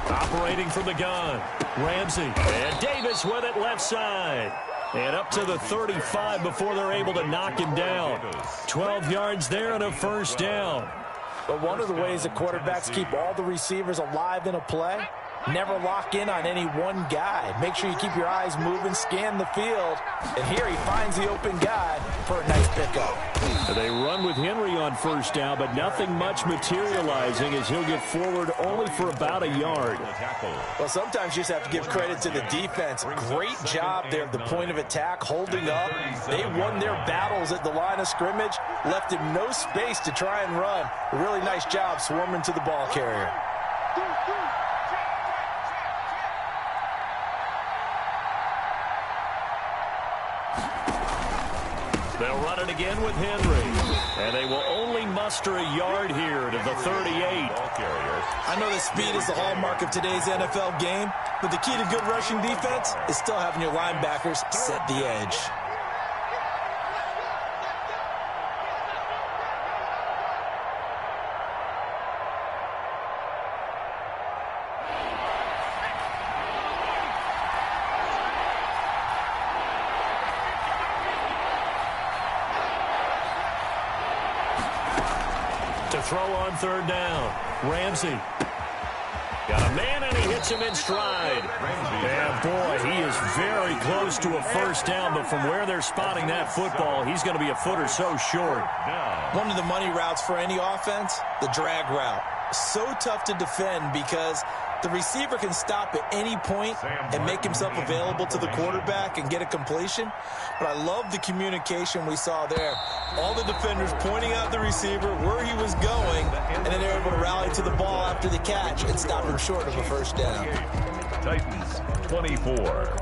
Operating from the gun, Ramsey. And Davis with it left side. And up to the 35 before they're able to knock him down. 12 yards there and a first down. But one of the ways that quarterbacks keep all the receivers alive in a play, never lock in on any one guy. Make sure you keep your eyes moving, scan the field. And here he finds the open guy for a nice pickup. They run with Henry on first down, but nothing much materializing as he'll get forward only for about a yard. Well, sometimes you just have to give credit to the defense. Great job there at the point of attack, holding up. They won their battles at the line of scrimmage, left him no space to try and run. A really nice job swarming to the ball carrier. They'll run it again with Henry. And they will only muster a yard here to the 38. I know that speed is the hallmark of today's NFL game, but the key to good rushing defense is still having your linebackers set the edge. Throw on 3rd down. Ramsey. Got a man, and he hits him in stride. And, boy, he is very close to a first down, but from where they're spotting that football, he's going to be a foot or so short. One of the money routes for any offense, the drag route. So tough to defend because the receiver can stop at any point and make himself available to the quarterback and get a completion. But I love the communication we saw there. All the defenders pointing out the receiver, where he was going, and then they're able to rally to the ball after the catch and stop him short of a first down. Titans 24.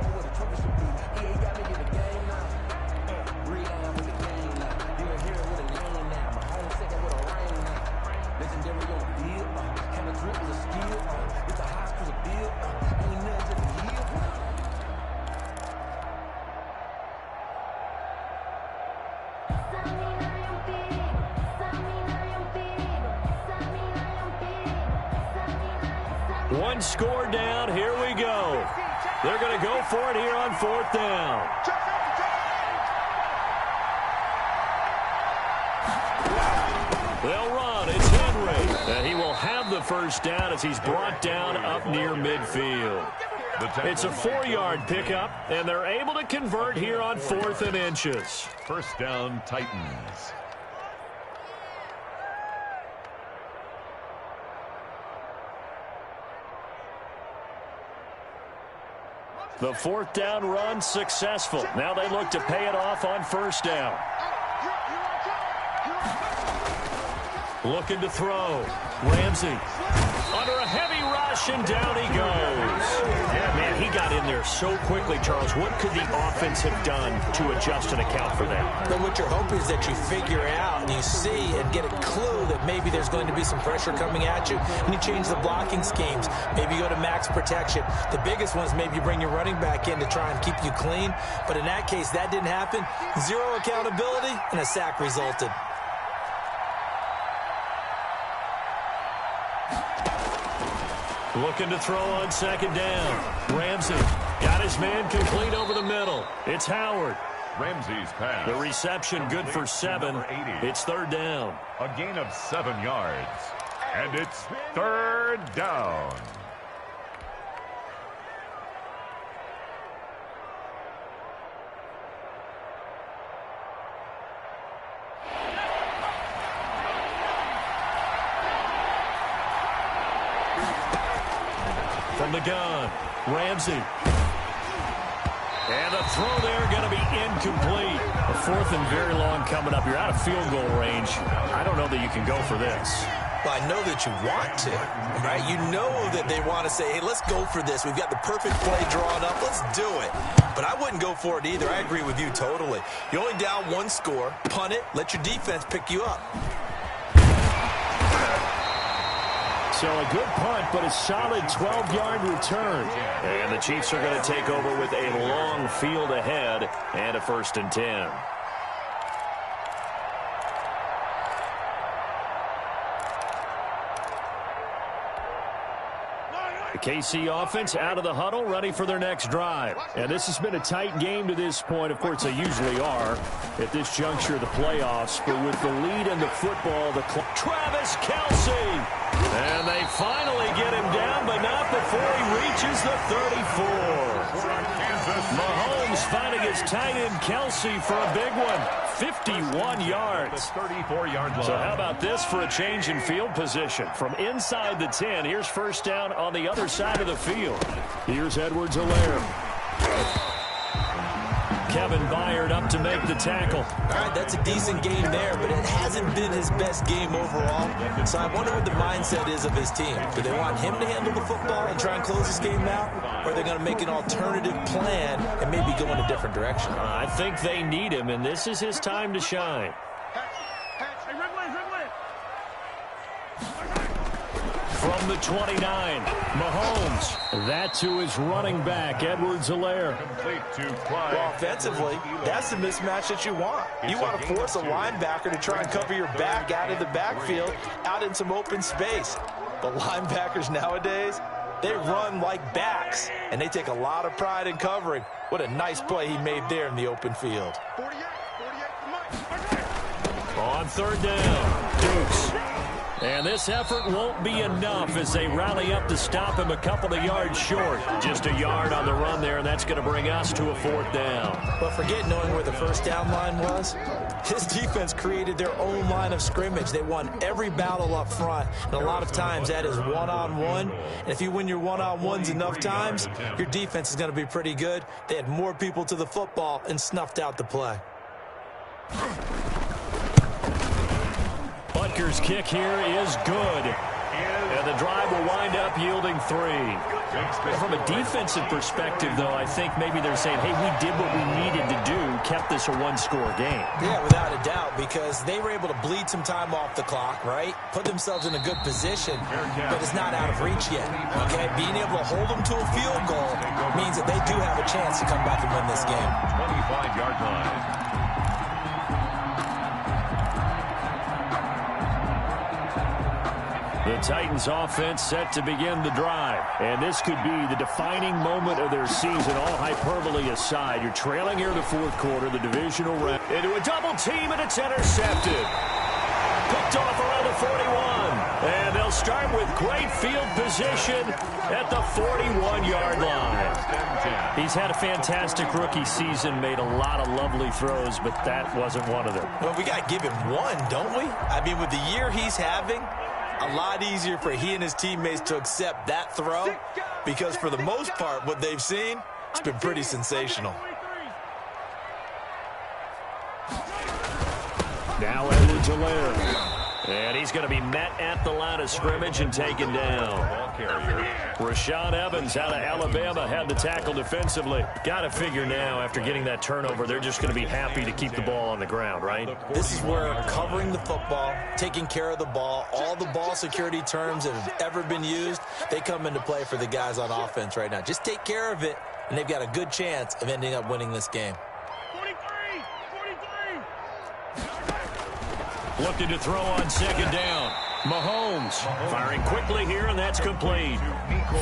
One score down. Here we go. They're going to go for it here on 4th down. They'll run. It's Henry. And he will have the first down as he's brought down up near midfield. It's a 4-yard pickup, and they're able to convert here on 4th and inches. First down, Titans. The 4th down run successful. Now they look to pay it off on first down. Looking to throw. Ramsey under a heavy rush, and down he goes. Yeah, man, he got in there so quickly, Charles. What could the offense have done to adjust and account for that? But what you're hoping is that you figure out and you see and get a clue that maybe there's going to be some pressure coming at you, and you change the blocking schemes. Maybe you go to max protection. The biggest one is maybe you bring your running back in to try and keep you clean. But in that case, that didn't happen. Zero accountability, and a sack resulted. Looking to throw on 2nd down. Ramsey got his man complete over the middle. It's Howard. Ramsey's pass. The reception good for 7. It's third down. A gain of 7 yards. And it's third down. From the gun, Ramsey. And the throw there going to be incomplete. A 4th and very long coming up. You're out of field goal range. I don't know that you can go for this. Well, I know that you want to, right? You know that they want to say, hey, let's go for this. We've got the perfect play drawn up. Let's do it. But I wouldn't go for it either. I agree with you totally. You're only down 1 score. Punt it. Let your defense pick you up. So a good punt, but a solid 12-yard return. And the Chiefs are going to take over with a long field ahead and a 1st and 10. The KC offense out of the huddle, ready for their next drive. And this has been a tight game to this point. Of course, they usually are at this juncture of the playoffs. But with the lead in the football, Travis Kelce. And they finally get him down, but not before he reaches the 34. Mahomes finding his tight end Kelce for a big one. 51 yards. 34-yard line. So how about this for a change in field position? From inside the 10, here's first down on the other side of the field. Here's Edwards-Helaire. Kevin Byard up to make the tackle. All right, that's a decent game there, but it hasn't been his best game overall. So I wonder what the mindset is of his team. Do they want him to handle the football and try and close this game out? Or are they going to make an alternative plan and maybe go in a different direction? I think they need him, and this is his time to shine. From the 29, Mahomes. That's who is running back, Edwards-Helaire. Well, offensively, that's the mismatch that you want. You want to force a linebacker to try and cover your back out of the backfield, out in some open space. But linebackers nowadays, they run like backs, and they take a lot of pride in covering. What a nice play he made there in the open field. On third down, Dukes. And this effort won't be enough as they rally up to stop him a couple of yards short. Just a yard on the run there, and that's going to bring us to a 4th down. But forget knowing where the first down line was. His defense created their own line of scrimmage. They won every battle up front, and a lot of times that is one-on-one. And if you win your one-on-ones enough times, your defense is going to be pretty good. They had more people to the football and snuffed out the play. Butker's kick here is good. And the drive will wind up yielding 3. From a defensive perspective, though, I think maybe they're saying, hey, we did what we needed to do, kept this a 1-score game. Yeah, without a doubt, because they were able to bleed some time off the clock, right? Put themselves in a good position, but it's not out of reach yet, okay? Being able to hold them to a field goal means that they do have a chance to come back and win this game. 25-yard line. The Titans offense set to begin the drive. And this could be the defining moment of their season, all hyperbole aside. You're trailing here in the 4th quarter, the divisional round. Into a double team, and it's intercepted. Picked off around the 41. And they'll start with great field position at the 41-yard line. He's had a fantastic rookie season, made a lot of lovely throws, but that wasn't one of them. Well, we got to give him one, don't we? I mean, with the year he's having, a lot easier for he and his teammates to accept that throw because for the most part, what they've seen, it's been pretty sensational. Now Edwards-Helaire. And he's going to be met at the line of scrimmage and taken down. Rashaan Evans out of Alabama had the tackle defensively. Got to figure now after getting that turnover, they're just going to be happy to keep the ball on the ground, right? This is where covering the football, taking care of the ball, all the ball security terms that have ever been used, they come into play for the guys on offense right now. Just take care of it, and they've got a good chance of ending up winning this game. Looking to throw on second down. Mahomes firing quickly here, and that's complete.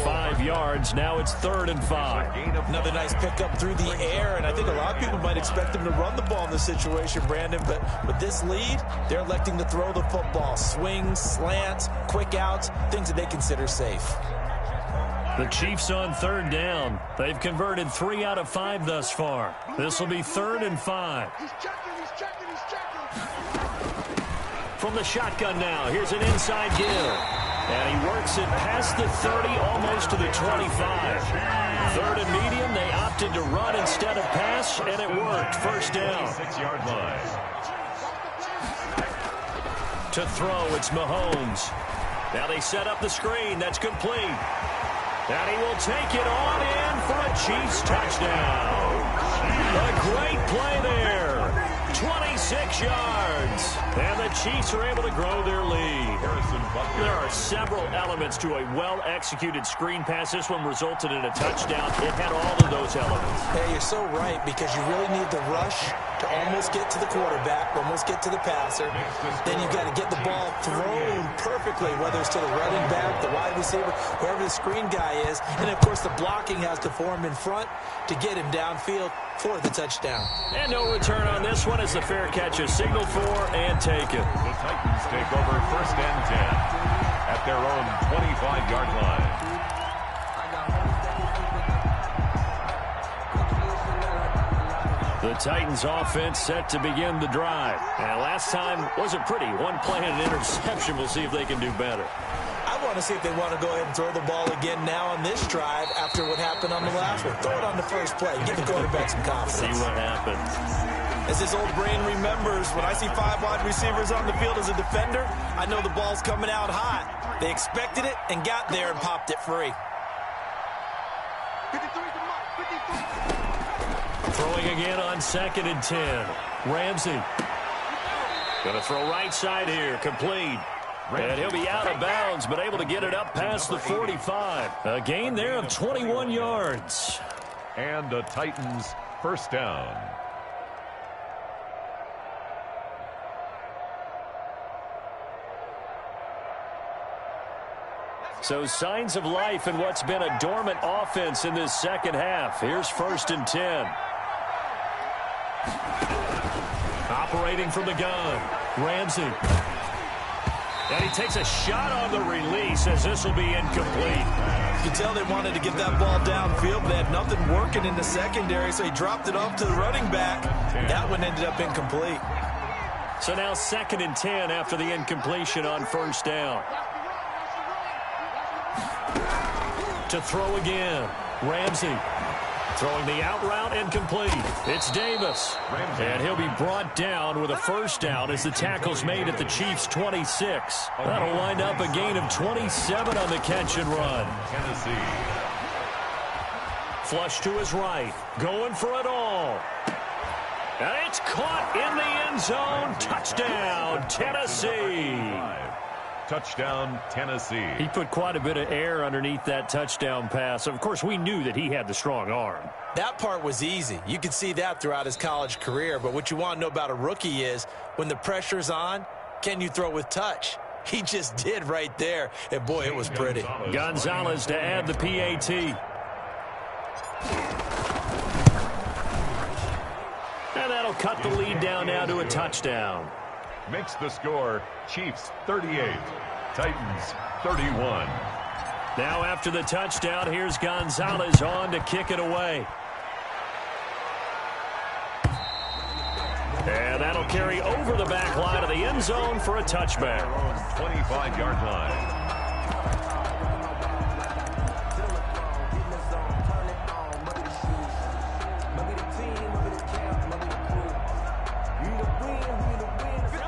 5 yards. Now it's 3rd and 5. Another nice pickup through the air, and I think a lot of people might expect him to run the ball in this situation, Brandon, but with this lead, they're electing to throw the football. Swings, slants, quick outs, things that they consider safe. The Chiefs on 3rd down. They've converted 3 out of 5 thus far. This will be 3rd and 5. He's checking, he's checking, he's checking. From the shotgun now, here's an inside give. And he works it past the 30, almost to the 25. 3rd and medium, they opted to run instead of pass, and it worked. 1st down. 6-yard line. To throw, it's Mahomes. Now they set up the screen. That's complete. And he will take it on in for a Chiefs touchdown. A great play there. 26 yards. And the Chiefs are able to grow their lead. There are several elements to a well-executed screen pass. This one resulted in a touchdown. It had all of those elements. Hey, you're so right, because you really need the rush to almost get to the quarterback, almost get to the passer. Then you've got to get the ball thrown perfectly, whether it's to the running back, the wide receiver, whoever the screen guy is. And, of course, the blocking has to form in front to get him downfield for the touchdown. And no return on this one as the fair catch is signaled for and taken. The Titans take over 1st and 10 at their own 25-yard line. The Titans offense set to begin the drive. And last time wasn't pretty. One play and an interception. We'll see if they can do better. I want to see if they want to go ahead and throw the ball again now on this drive after what happened on the last one. Throw it on the first play. Give the quarterback some confidence. See what happens. As his old brain remembers, when I see 5 wide receivers on the field as a defender, I know the ball's coming out hot. They expected it and got there and popped it free. 53 to Mike, 53. Throwing again on 2nd and 10. Ramsey. Going to throw right side here. Complete. And he'll be out of bounds, but able to get it up past the 45. A gain there of 21 yards. And the Titans 1st down. So signs of life in what's been a dormant offense in this second half. Here's 1st and 10. Operating from the gun. Ramsey. And he takes a shot on the release as this will be incomplete. You can tell they wanted to get that ball downfield, but they had nothing working in the secondary, so he dropped it off to the running back. That one ended up incomplete. So now 2nd and 10 after the incompletion on 1st down. To throw again. Ramsey. Throwing the out route incomplete. It's Davis. And he'll be brought down with a 1st down as the tackle's made at the Chiefs' 26. That'll wind up a gain of 27 on the catch and run. Tennessee. Flush to his right. Going for it all. And it's caught in the end zone. Touchdown, Tennessee. Touchdown, Tennessee. He put quite a bit of air underneath that touchdown pass. Of course, we knew that he had the strong arm. That part was easy. You could see that throughout his college career. But what you want to know about a rookie is when the pressure's on, can you throw with touch? He just did right there. And, boy, it was pretty. Gonzalez to add the PAT. And that'll cut the lead down now to a touchdown. Makes the score Chiefs 38, Titans 31. Now after the touchdown, here's Gonzalez on to kick it away. And that'll carry over the back line of the end zone for a touchback. 25-yard line.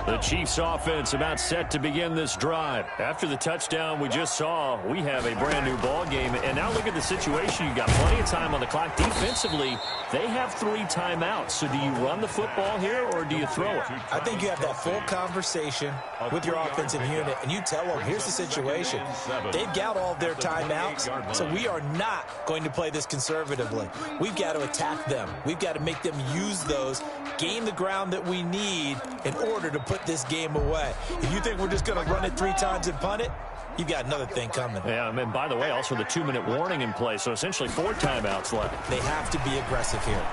The Chiefs offense about set to begin this drive. After the touchdown we just saw, we have a brand new ball game. And now look at at the situation, you've got plenty of time on the clock. Defensively, they have 3 timeouts. So do you run the football here or do you throw it? I think you have that full conversation with your offensive unit, and you tell them, here's the situation. They've got all of their timeouts, so we are not going to play this conservatively. We've got to attack them. We've got to make them use those, gain the ground that we need in order to put this game away. If you think we're just going to run it 3 times and punt it, you've got another thing coming. Yeah, and by the way, also the 2-minute warning in play, so essentially 4 timeouts left. They have to be aggressive here.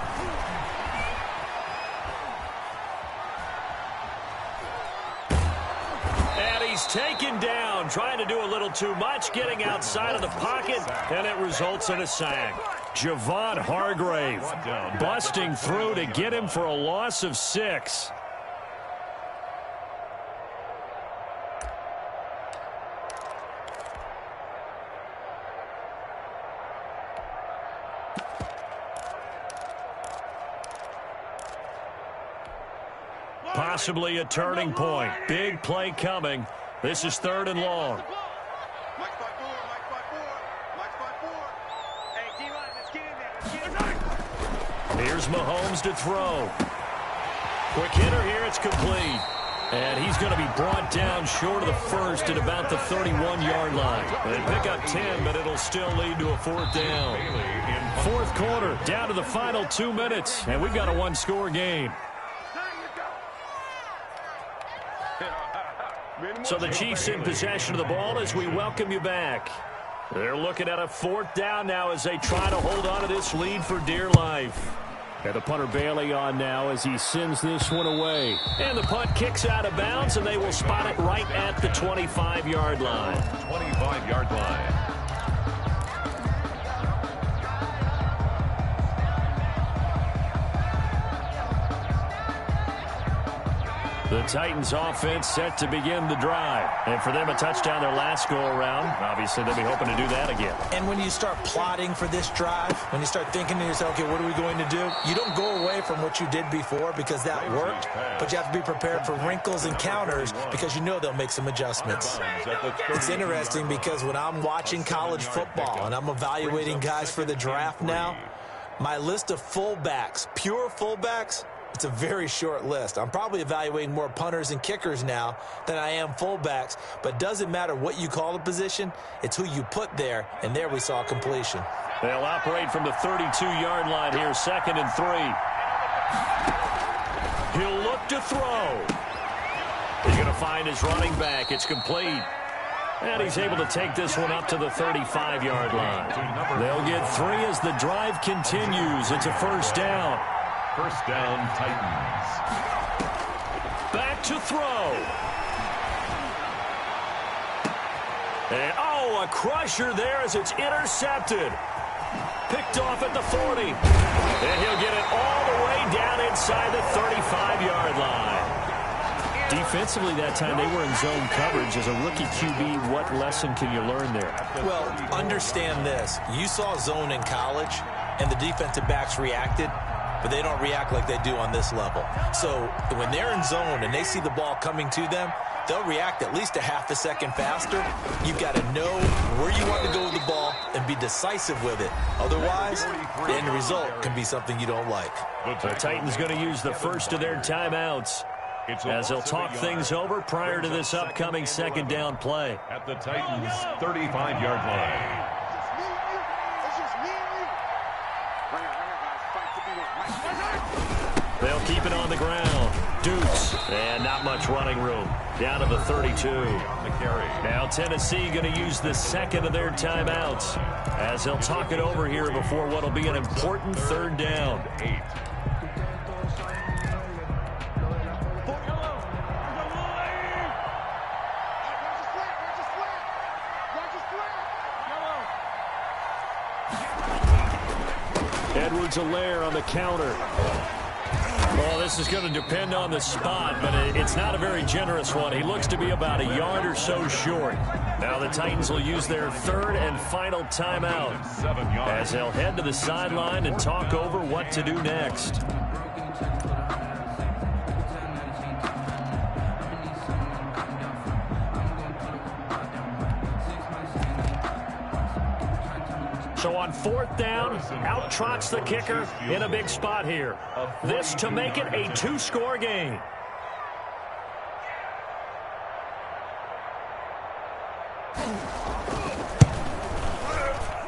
And he's taken down, trying to do a little too much, getting outside of the pocket, and it results in a sack. Javon Hargrave busting through to get him for a loss of 6. Possibly a turning point. Big play coming. This is 3rd and long. Here's Mahomes to throw. Quick hitter here. It's complete. And he's going to be brought down short of the first at about the 31-yard line. They pick up 10, but it'll still lead to a 4th down. 4th quarter, down to the final 2 minutes, and we've got a 1-score game. So the Chiefs in possession of the ball as we welcome you back. They're looking at a 4th down now as they try to hold on to this lead for dear life. And the punter Bailey on now as he sends this one away. And the punt kicks out of bounds, and they will spot it right at the 25-yard line. 25-yard line. The Titans offense set to begin the drive. And for them, a touchdown their last go-around. Obviously, they'll be hoping to do that again. And when you start plotting for this drive, when you start thinking to yourself, okay, what are we going to do? You don't go away from what you did before because that worked, but you have to be prepared for wrinkles and counters because you know they'll make some adjustments. It's interesting because when I'm watching college football and I'm evaluating guys for the draft now, my list of fullbacks, pure fullbacks, it's a very short list. I'm probably evaluating more punters and kickers now than I am fullbacks, but it doesn't matter what you call the position, it's who you put there, and there we saw completion. They'll operate from the 32-yard line here, 2nd and 3. He'll look to throw. He's going to find his running back. It's complete. And he's able to take this one up to the 35-yard line. They'll get 3 as the drive continues. It's a 1st down. 1st down, Titans. Back to throw. And, a crusher there as it's intercepted. Picked off at the 40. And he'll get it all the way down inside the 35-yard line. Defensively that time, they were in zone coverage. As a rookie QB, what lesson can you learn there? Well, understand this. You saw zone in college, and the defensive backs reacted, but they don't react like they do on this level. So when they're in zone and they see the ball coming to them, they'll react at least a half a second faster. You've got to know where you want to go with the ball and be decisive with it. Otherwise, the end result can be something you don't like. The Titans going to use the first of their timeouts as they'll talk things over prior to this upcoming 2nd down play. At the Titans' 35-yard line. They'll keep it on the ground. Dukes, and not much running room. Down to the 32. Now Tennessee going to use the 2nd of their timeouts as they'll talk it over here before what will be an important 3rd down. 8. Edwards-Helaire on the counter. Well, this is going to depend on the spot, but it's not a very generous one. He looks to be about a yard or so short. Now the Titans will use their 3rd and final timeout as they'll head to the sideline and talk over what to do next. So on 4th down, out trots the kicker in a big spot here. This to make it a 2-score game.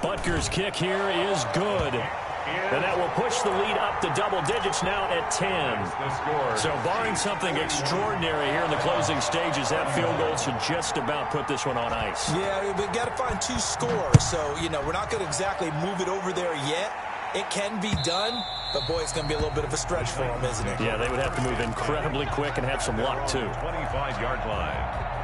Butker's kick here is good. And that will push the lead up to double digits now at 10. So barring something extraordinary here in the closing stages, that field goal should just about put this one on ice. Yeah, we've got to find 2 scores. So, we're not going to exactly move it over there yet. It can be done, but, boy, it's going to be a little bit of a stretch for them, isn't it? Yeah, they would have to move incredibly quick and have some luck, too. 25-yard line.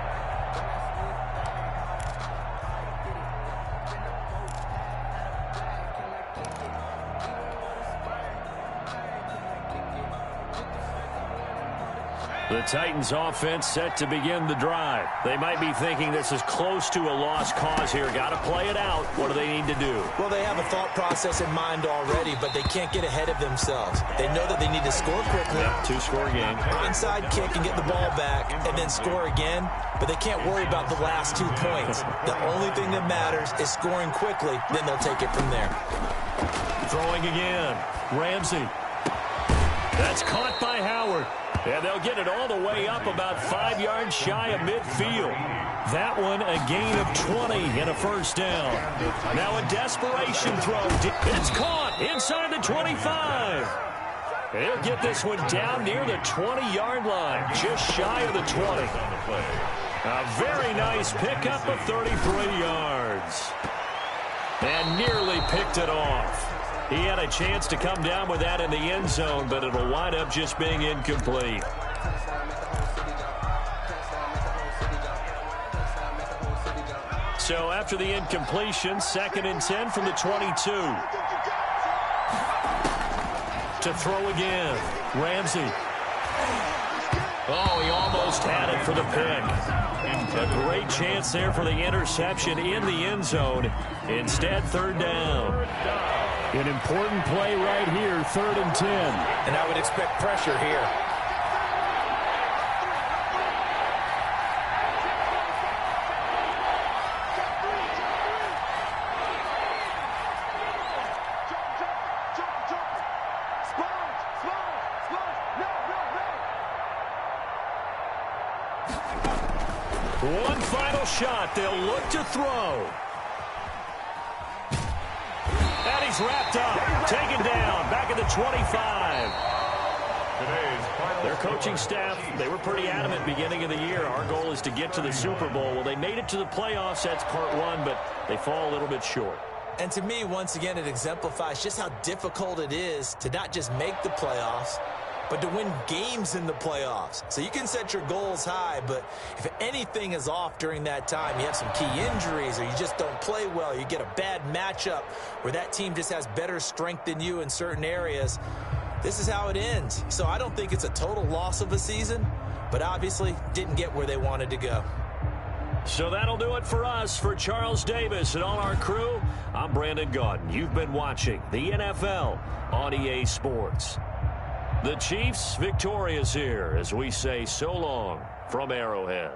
The Titans offense set to begin the drive. They might be thinking this is close to a lost cause here. Got to play it out. What do they need to do? Well, they have a thought process in mind already, but they can't get ahead of themselves. They know that they need to score quickly. Yep, 2-score game. Onside kick and get the ball back and then score again, but they can't worry about the last 2 points. The only thing that matters is scoring quickly, then they'll take it from there. Throwing again. Ramsey. That's caught by Howard. And they'll get it all the way up about 5 yards shy of midfield. That one a gain of 20 and a first down. Now a desperation throw. It's caught inside the 25. They'll get this one down near the 20-yard line, just shy of the 20. A very nice pickup of 33 yards. And nearly picked it off. He had a chance to come down with that in the end zone, but it'll wind up just being incomplete. So after the incompletion, 2nd and 10 from the 22. To throw again. Ramsey. Oh, he almost had it for the pick. A great chance there for the interception in the end zone. Instead, 3rd down. An important play right here, 3rd and 10. And I would expect pressure here. One final shot. They'll look to throw. And he's wrapped up, taken down, back at the 25. Their coaching staff, they were pretty adamant beginning of the year. Our goal is to get to the Super Bowl. Well, they made it to the playoffs. That's part 1, but they fall a little bit short. And to me, once again, it exemplifies just how difficult it is to not just make the playoffs, but to win games in the playoffs. So you can set your goals high, but if anything is off during that time, you have some key injuries or you just don't play well, you get a bad matchup where that team just has better strength than you in certain areas, this is how it ends. So I don't think it's a total loss of a season, but obviously didn't get where they wanted to go. So that'll do it for us. For Charles Davis and all our crew, I'm Brandon Gaudin. You've been watching the NFL on EA Sports. The Chiefs victorious here as we say so long from Arrowhead.